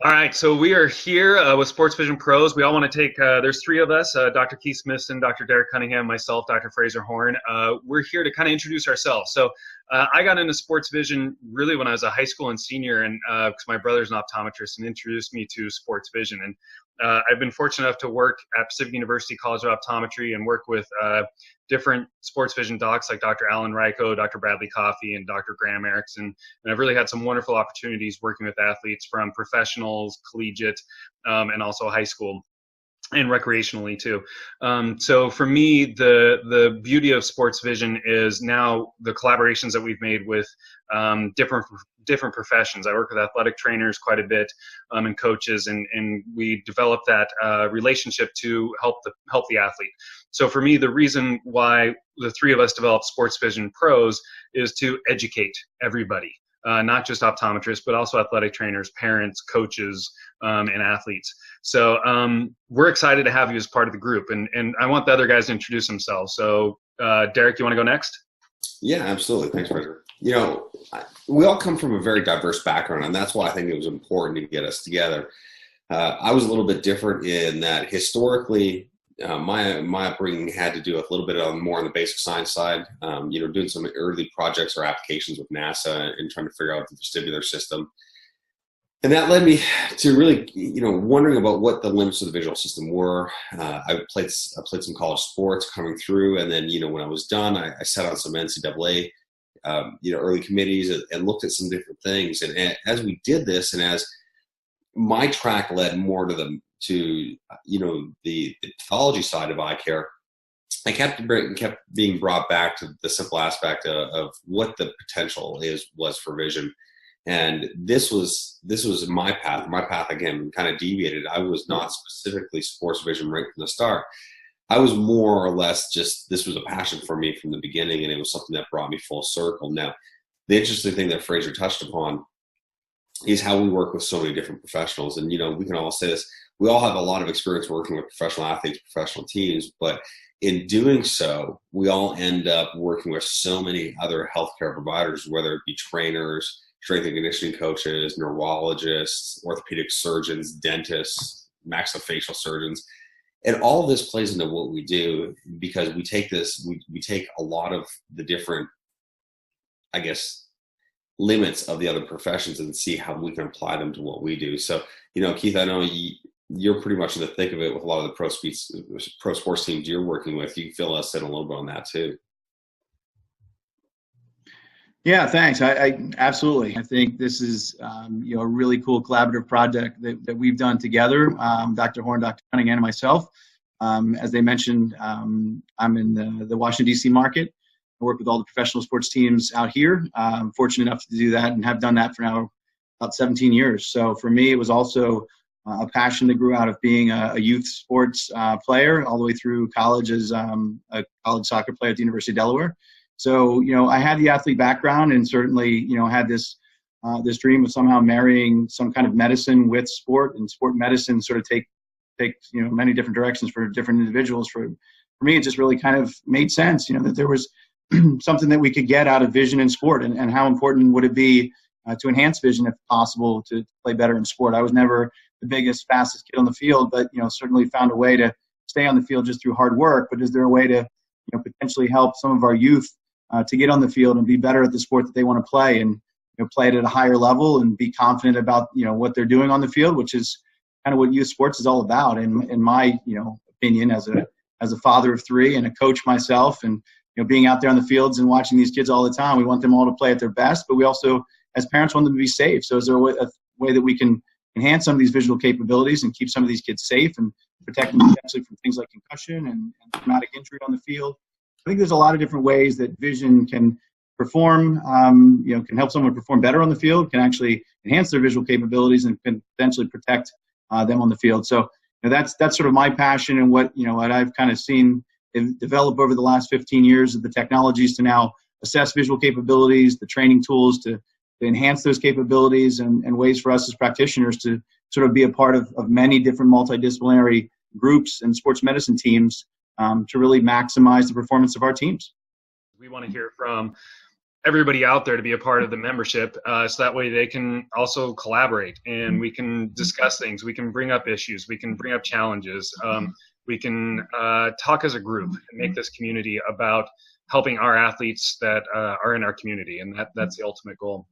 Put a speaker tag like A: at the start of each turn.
A: All right, so we are here with Sports Vision Pros. We all want to take, there's three of us, Dr. Keith Smithson, Dr. Derek Cunningham, myself, Dr. Fraser Horn. We're here to kind of introduce ourselves. So I got into sports vision really when I was a high school and senior, and because my brother's an optometrist and introduced me to sports vision. And I've been fortunate enough to work at Pacific University College of Optometry and work with different sports vision docs like Dr. Alan Ryko, Dr. Bradley Coffey, and Dr. Graham Erickson. And I've really had some wonderful opportunities working with athletes from professionals, collegiate, and also high school, and recreationally too. So for me, the beauty of sports vision is now the collaborations that we've made with different professions. I work with athletic trainers quite a bit, and coaches, and we develop that relationship to help the athlete. So for me, the reason why the three of us developed Sports Vision Pros is to educate everybody. Not just optometrists, but also athletic trainers, parents, coaches, and athletes. So we're excited to have you as part of the group. And I want the other guys to introduce themselves. So Derek, you want to go next?
B: Yeah, absolutely. Thanks, Fraser. We all come from a very diverse background, and that's why I think it was important to get us together. I was a little bit different in that historically, my upbringing had to do with a little bit more on the basic science side, doing some early projects or applications with NASA and trying to figure out the vestibular system. And that led me to really, wondering about what the limits of the visual system were. I played some college sports coming through, and then, when I was done, I sat on some NCAA, early committees and looked at some different things. And as we did this, and as my track led more to the pathology side of eye care, I kept being brought back to the simple aspect of what the potential was for vision. And this was my path. My path, again, kind of deviated. I was not specifically sports vision right from the start. I was more or less this was a passion for me from the beginning, and it was something that brought me full circle. Now, the interesting thing that Fraser touched upon is how we work with so many different professionals. And, we can all say this. We all have a lot of experience working with professional athletes, professional teams, but in doing so, we all end up working with so many other healthcare providers, whether it be trainers, strength and conditioning coaches, neurologists, orthopedic surgeons, dentists, maxillofacial surgeons. And all of this plays into what we do, because we take a lot of the different, I guess, limits of the other professions and see how we can apply them to what we do. So, Keith, I know you're pretty much in the thick of it with a lot of the pro sports teams you're working with. You can fill us in a little bit on that too.
C: Yeah, thanks. I absolutely. I think this is a really cool collaborative project that we've done together. Dr. Horn, Dr. Cunningham, and myself. As they mentioned, I'm in the Washington D.C. market. I work with all the professional sports teams out here. I'm fortunate enough to do that and have done that for now about 17 years. So for me, it was also a passion that grew out of being a youth sports player all the way through college as a college soccer player at the University of Delaware. So, I had the athlete background and certainly, had this dream of somehow marrying some kind of medicine with sport, and sport medicine sort of take many different directions for different individuals. For me, it just really kind of made sense, that there was something that we could get out of vision in sport, and how important would it be to enhance vision if possible to play better in sport. I was never the biggest, fastest kid on the field, but, certainly found a way to stay on the field just through hard work. But is there a way to, potentially help some of our youth to get on the field and be better at the sport that they want to play, and play it at a higher level and be confident about what they're doing on the field, which is kind of what youth sports is all about. In my opinion, as a father of three and a coach myself, and being out there on the fields and watching these kids all the time, we want them all to play at their best, but we also, as parents, want them to be safe. So is there a way that we can enhance some of these visual capabilities and keep some of these kids safe and protect them potentially from things like concussion and traumatic injury on the field? I think there's a lot of different ways that vision can perform, can help someone perform better on the field, can actually enhance their visual capabilities, and can potentially protect them on the field. So that's sort of my passion, and what I've kind of seen develop over the last 15 years of the technologies to now assess visual capabilities, the training tools to enhance those capabilities, and ways for us as practitioners to sort of be a part of many different multidisciplinary groups and sports medicine teams to really maximize the performance of our teams.
A: We want to hear from everybody out there to be a part of the membership, so that way they can also collaborate and we can discuss things. We can bring up issues. We can bring up challenges. We can talk as a group and make this community about helping our athletes that are in our community, and that's the ultimate goal.